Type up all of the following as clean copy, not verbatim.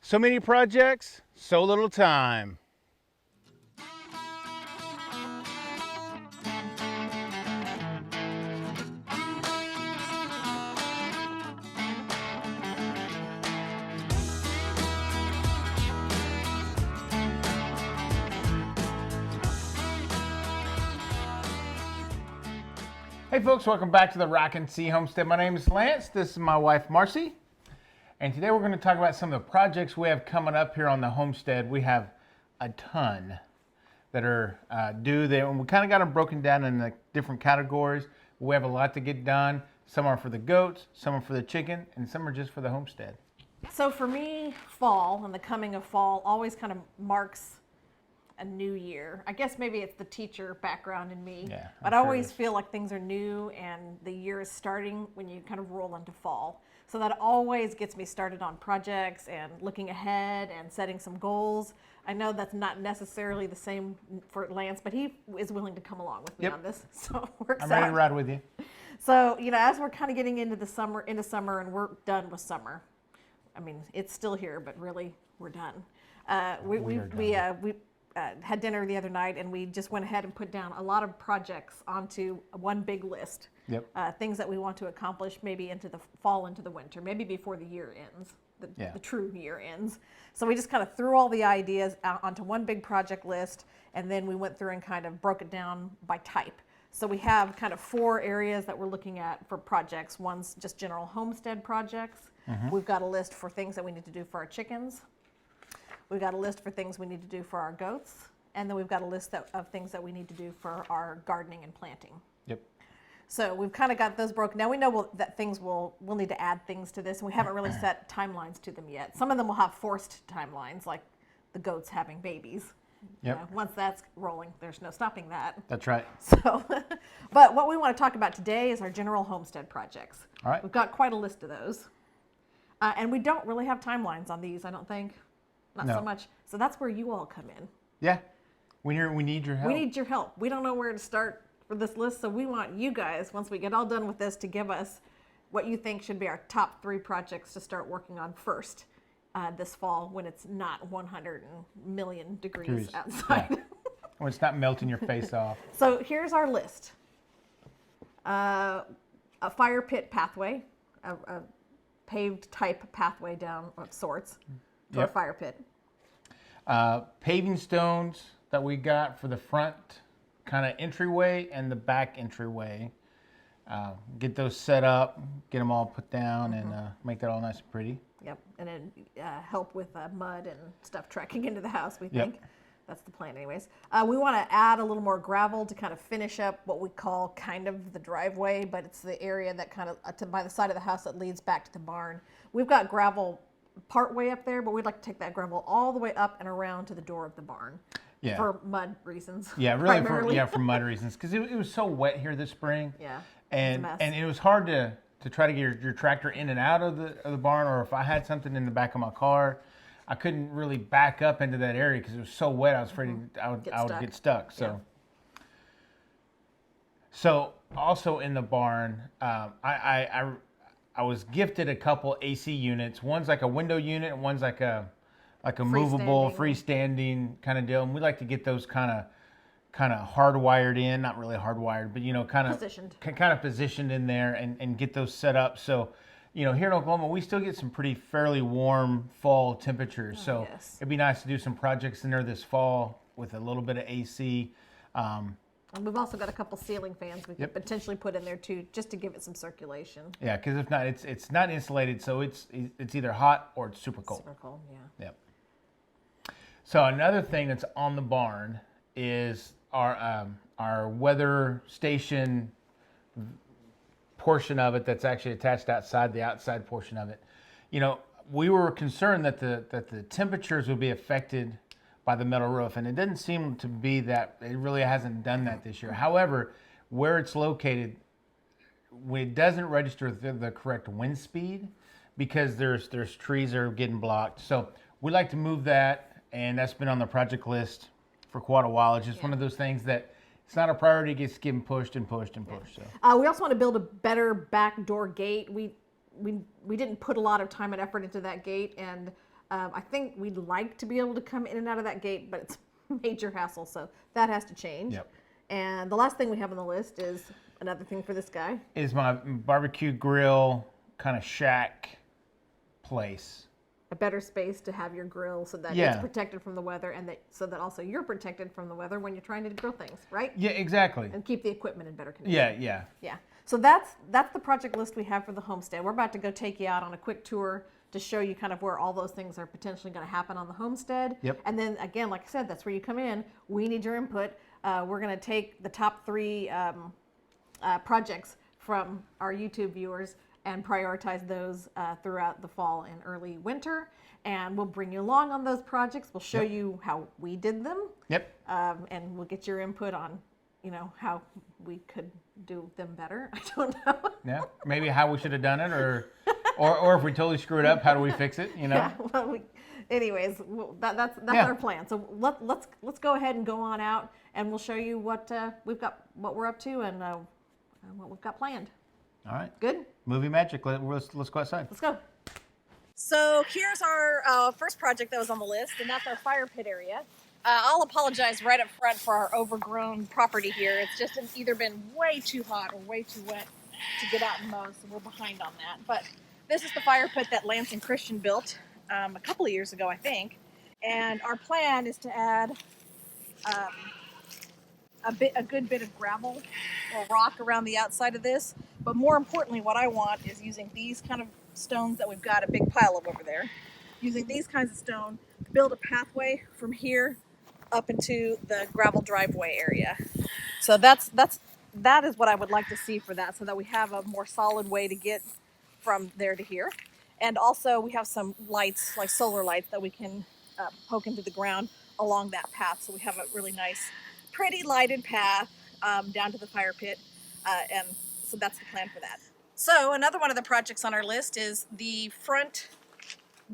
So many projects, so little time. Hey folks, welcome back to the Rocking C Homestead. My name is Lance. This is my wife Marcy. And today we're going to talk about some of the projects we have coming up here on the homestead. We have a ton that are due there, and we kind of got them broken down in the different categories. We have a lot to get done. Some are for the goats, some are for the chicken, and some are just for the homestead. So for me, fall and the coming of fall always kind of marks a new year. I guess maybe it's the teacher background in me, Yeah, but I'm I sure always it is. feel like things are new and the year is starting when you kind of roll into fall. So that always gets me started on projects and looking ahead and setting some goals. I know that's not necessarily the same for Lance, but he is willing to come along with me Yep. on this, so it works I'm ready out. to ride with you. So, as we're kind of getting into the summer, and we're done with summer. I mean, it's still here, but really, we're done. We had dinner the other night, and we just went ahead and put down a lot of projects onto one big list. Yep. Things that we want to accomplish maybe into the fall, into the winter, maybe before the year ends, the true year ends. So we just kind of threw all the ideas out onto one big project list, and then we went through and kind of broke it down by type. So we have kind of 4 areas that we're looking at for projects. One's just general homestead projects. We've got a list for things that we need to do for our chickens. We've got a list for things we need to do for our goats. And then we've got a list of things that we need to do for our gardening and planting. Yep. So we've kind of got those broken. Now we know that we'll need to add things to this, and we haven't really set timelines to them yet. Some of them will have forced timelines, like the goats having babies. Yep. Once that's rolling, there's no stopping that. That's right. So, but what we want to talk about today is our general homestead projects. All right. We've got quite a list of those. And we don't really have timelines on these, I don't think. Not No. so much. So that's where you all come in. Yeah. We need your help. We need your help. We don't know where to start for this list, so we want you guys, once we get all done with this, to give us what you think should be our top 3 projects to start working on first this fall when it's not 100 million degrees outside. Yeah. When it's not melting your face off. So here's our list. A fire pit pathway, a paved type pathway down of sorts to our Yep. fire pit. Paving stones that we got for the front kind of entryway and the back entryway. Get those set up, get them all put down, and make that all nice and pretty. Yep, and then help with mud and stuff tracking into the house, we Yep. think. That's the plan anyways. We want to add a little more gravel to kind of finish up what we call kind of the driveway, but it's the area that kind of, by the side of the house that leads back to the barn. We've got gravel part way up there, but we'd like to take that gravel all the way up and around to the door of the barn. Yeah. For mud reasons. Yeah, really primarily. for mud reasons, because it was so wet here this spring. Yeah, And mess. and it was hard to try to get your tractor in and out of the barn, or if I had something in the back of my car, I couldn't really back up into that area because it was so wet. I was afraid I would get stuck. So so also in the barn, I was gifted a couple AC units. One's like a window unit, and one's like a movable, freestanding kind of deal. And we like to get those kind of hardwired in, not really hardwired, but kind of positioned in there and get those set up. So, here in Oklahoma, we still get some fairly warm fall temperatures. So yes. It'd be nice to do some projects in there this fall with a little bit of AC. And we've also got a couple ceiling fans we could potentially put in there too, just to give it some circulation. Yeah, because if not, it's not insulated, so it's either hot or it's super cold. Super cold, yeah. Yep. So another thing that's on the barn is our weather station portion of it that's actually attached outside, the outside portion of it. We were concerned that the temperatures would be affected by the metal roof, and it doesn't seem to be that. It really hasn't done that this year. However, where it's located, it doesn't register the correct wind speed because there's trees that are getting blocked. So we like to move that, and that's been on the project list for quite a while. It's just one of those things that it's not a priority, it gets getting pushed and pushed and pushed. So we also want to build a better back door gate. We didn't put a lot of time and effort into that gate, and I think we'd like to be able to come in and out of that gate, but it's major hassle, so that has to change. Yep. And the last thing we have on the list is another thing for this guy. Is my barbecue grill kind of shack place. A better space to have your grill so that it's protected from the weather, and so that also you're protected from the weather when you're trying to grill things, right? Yeah, exactly. And keep the equipment in better condition. Yeah. So that's the project list we have for the homestead. We're about to go take you out on a quick tour to show you kind of where all those things are potentially going to happen on the homestead. Yep. And then again, like I said, that's where you come in. We need your input. We're going to take the top 3 projects from our YouTube viewers and prioritize those throughout the fall and early winter. And we'll bring you along on those projects. We'll show you how we did them. Yep. And we'll get your input on, how we could do them better. I don't know. Yeah. Maybe how we should have done it, or if we totally screwed up, how do we fix it? Yeah. Well, anyways, that's our plan. So let's go ahead and go on out, and we'll show you what what we're up to, and what we've got planned. All right. Good. Movie magic. Let's go outside. Let's go. So here's our first project that was on the list, and that's our fire pit area. I'll apologize right up front for our overgrown property here. It's just either been way too hot or way too wet to get out and mow, so we're behind on that. But this is the fire pit that Lance and Christian built a couple of years ago, I think. And our plan is to add a good bit of gravel or rock around the outside of this. But more importantly, what I want is using these kind of stones that we've got a big pile of over there. Using these kinds of stone, build a pathway from here up into the gravel driveway area. So that is what I would like to see for that, so that we have a more solid way to get from there to here. And also we have some lights, like solar lights, that we can poke into the ground along that path. So we have a really nice, pretty lighted path down to the fire pit. And so that's the plan for that. So another one of the projects on our list is the front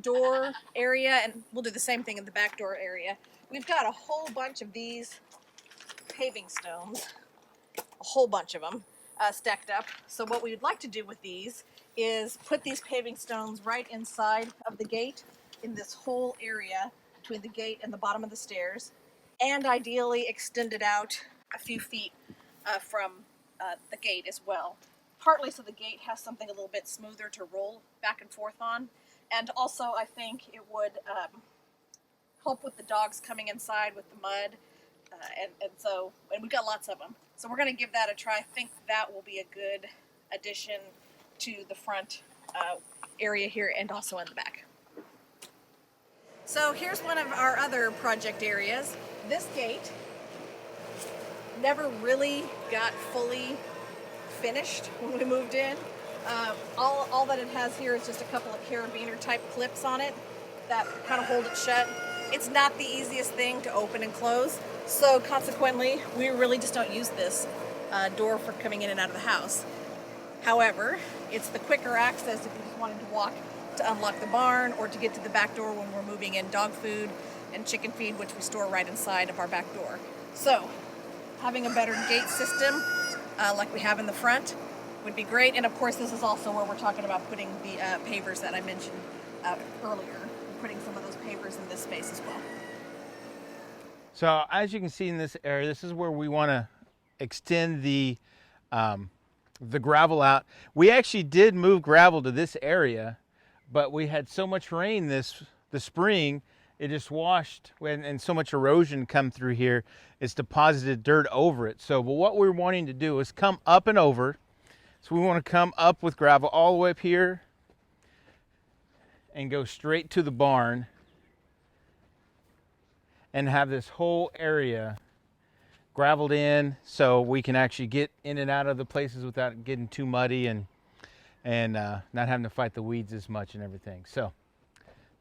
door area, and we'll do the same thing in the back door area. We've got a whole bunch of these paving stones, a whole bunch of them stacked up. So what we would like to do with these is put these paving stones right inside of the gate in this whole area between the gate and the bottom of the stairs, and ideally extend it out a few feet from the gate as well. Partly so the gate has something a little bit smoother to roll back and forth on. And also I think it would help with the dogs coming inside with the mud. And we've got lots of them. So we're going to give that a try. I think that will be a good addition to the front area here and also in the back. So here's one of our other project areas. This gate never really got fully finished when we moved in. All that it has here is just a couple of carabiner type clips on it that kind of hold it shut. It's not the easiest thing to open and close, so consequently we really just don't use this door for coming in and out of the house. However, it's the quicker access if you just wanted to walk to unlock the barn or to get to the back door when we're moving in dog food and chicken feed, which we store right inside of our back door. So having a better gate system like we have in the front would be great. And of course, this is also where we're talking about putting the pavers that I mentioned earlier, putting some of those pavers in this space as well. So as you can see in this area, this is where we want to extend the gravel out. We actually did move gravel to this area, but we had so much rain the spring, it just washed, and so much erosion come through here, it's deposited dirt over it. So but what we're wanting to do is come up and over. So we want to come up with gravel all the way up here and go straight to the barn and have this whole area graveled in so we can actually get in and out of the places without getting too muddy and not having to fight the weeds as much and everything. So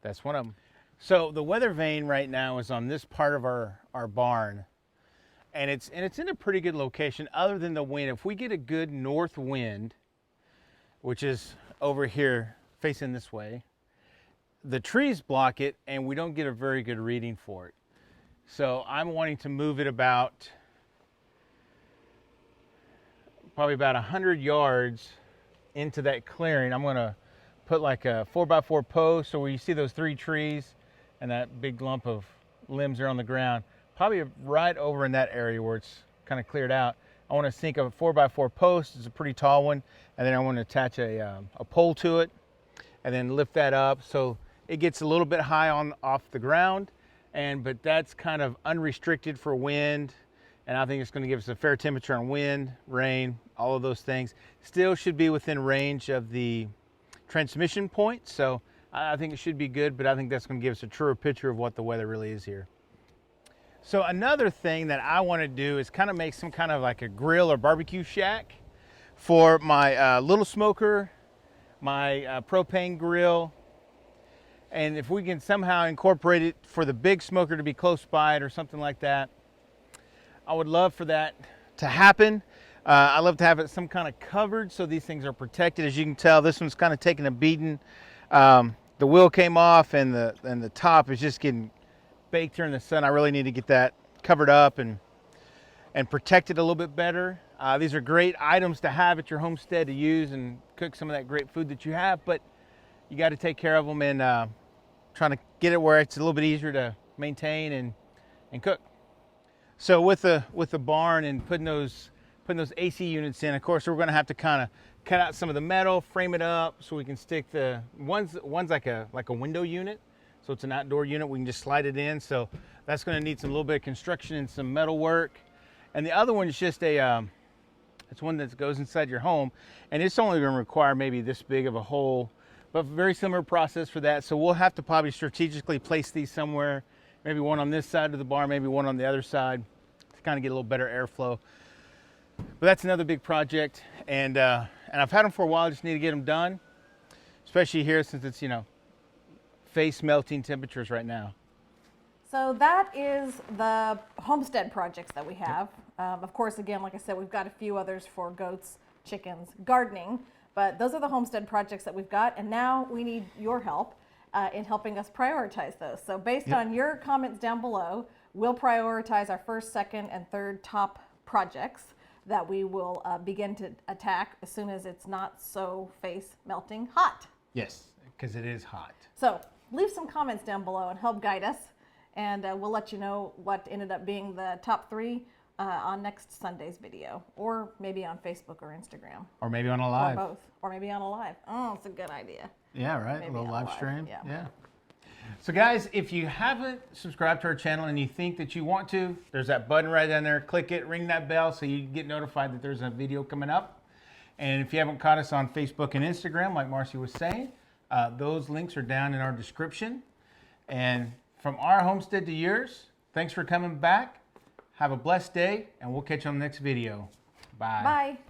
that's one of them. So the weather vane right now is on this part of our barn, and it's in a pretty good location other than the wind. If we get a good north wind, which is over here facing this way, the trees block it and we don't get a very good reading for it. So I'm wanting to move it probably about 100 yards into that clearing. I'm going to put like a 4x4 post, or where you see those 3 trees and that big lump of limbs are on the ground, probably right over in that area where it's kind of cleared out. I want to sink a 4x4 post. It's a pretty tall one, and then I want to attach a pole to it and then lift that up so it gets a little bit high off the ground, but that's kind of unrestricted for wind, and I think it's going to give us a fair temperature on wind, rain, all of those things. Still should be within range of the transmission point, so I think it should be good, but I think that's going to give us a truer picture of what the weather really is here. So another thing that I want to do is kind of make some kind of like a grill or barbecue shack for my little smoker, my propane grill, and if we can somehow incorporate it for the big smoker to be close by it or something like that, I would love for that to happen. I love to have it some kind of covered so these things are protected. As you can tell, this one's kind of taking a beating. The wheel came off, and the top is just getting baked here in the sun. I really need to get that covered up and protected a little bit better. These are great items to have at your homestead to use and cook some of that great food that you have, but you got to take care of them and trying to get it where it's a little bit easier to maintain and cook. So with the barn and putting those AC units in, of course we're going to have to kind of cut out some of the metal, frame it up so we can stick the one's like a window unit, so it's an outdoor unit. We can just slide it in, so that's going to need some little bit of construction and some metal work. And the other one is just it's one that goes inside your home, and it's only going to require maybe this big of a hole, but very similar process for that. So we'll have to probably strategically place these somewhere, maybe one on this side of the barn, maybe one on the other side, to kind of get a little better airflow. But that's another big project, and I've had them for a while. I just need to get them done, especially here since it's, face melting temperatures right now. So that is the homestead projects that we have. Of course, again, like I said, we've got a few others for goats, chickens, gardening, but those are the homestead projects that we've got, and now we need your help in helping us prioritize those. So based on your comments down below, we'll prioritize our first, second, and third top projects that we will begin to attack as soon as it's not so face melting hot. Yes, because it is hot. So leave some comments down below and help guide us, and we'll let you know what ended up being the top 3 on next Sunday's video, or maybe on Facebook or Instagram. Or maybe on a live. Or both. Or maybe on a live. Oh, it's a good idea. Yeah, right? Maybe a little live stream. Yeah. So guys, if you haven't subscribed to our channel and you think that you want to, there's that button right down there. Click it, ring that bell so you get notified that there's a video coming up. And if you haven't caught us on Facebook and Instagram, like Marcy was saying, those links are down in our description. And from our homestead to yours, thanks for coming back. Have a blessed day, and we'll catch you on the next video. Bye. Bye.